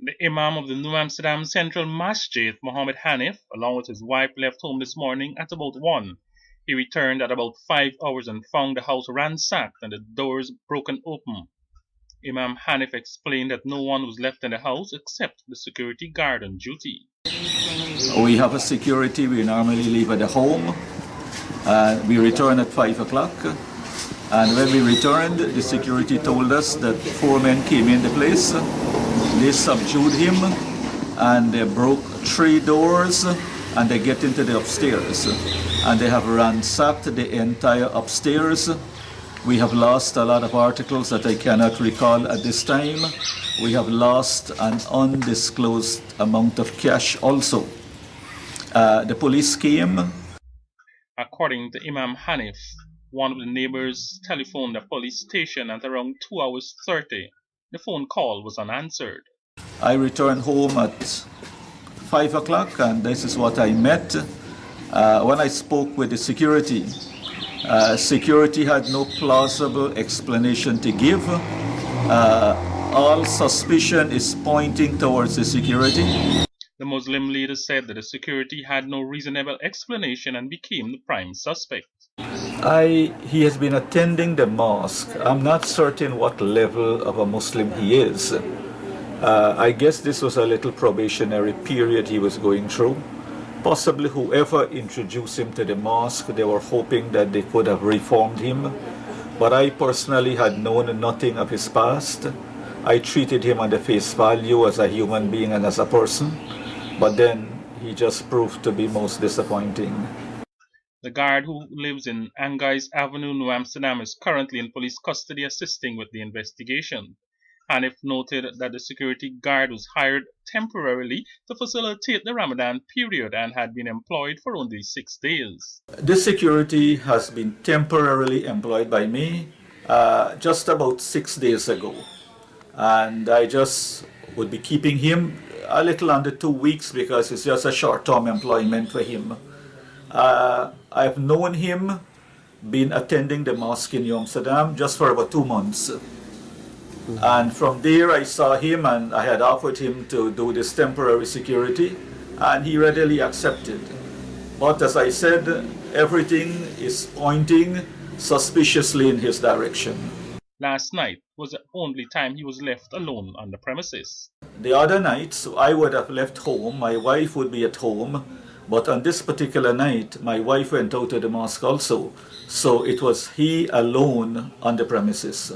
The Imam of the New Amsterdam Central Masjid, Mohammed Hanif, along with his wife, left home this morning at about 1. He returned at about 5 hours and found the house ransacked and the doors broken open. Imam Hanif explained that no one was left in the house except the security guard on duty. We have a security we normally leave at the home. We return at 5 o'clock. And when we returned, the security told us that 4 men came in the place. They subdued him and they broke 3 doors and they get into the upstairs. And they have ransacked the entire upstairs. We have lost a lot of articles that I cannot recall at this time. We have lost an undisclosed amount of cash also. The police came. According to Imam Hanif, one of the neighbors telephoned the police station at around 2 hours 30. The phone call was unanswered. I returned home at 5 o'clock and this is what I met. When I spoke with the security, security had no plausible explanation to give. All suspicion is pointing towards the security. The Muslim leader said that the security had no reasonable explanation and became the prime suspect. He has been attending the mosque. I'm not certain what level of a Muslim he is. I guess this was a little probationary period he was going through. Possibly whoever introduced him to the mosque, they were hoping that they could have reformed him. But I personally had known nothing of his past. I treated him on the face value as a human being and as a person. But then he just proved to be most disappointing. The guard who lives in Angais Avenue, New Amsterdam, is currently in police custody assisting with the investigation. Hanif noted that the security guard was hired temporarily to facilitate the Ramadan period and had been employed for only 6 days. This security has been temporarily employed by me just about 6 days ago. And I just would be keeping him a little under 2 weeks because it's just a short-term employment for him. I've known him, been attending the mosque in New Amsterdam just for about 2 months. And from there I saw him and I had offered him to do this temporary security and he readily accepted. But as I said, everything is pointing suspiciously in his direction. Last night was the only time he was left alone on the premises. The other nights I would have left home, my wife would be at home, but on this particular night my wife went out to the mosque also. So it was he alone on the premises.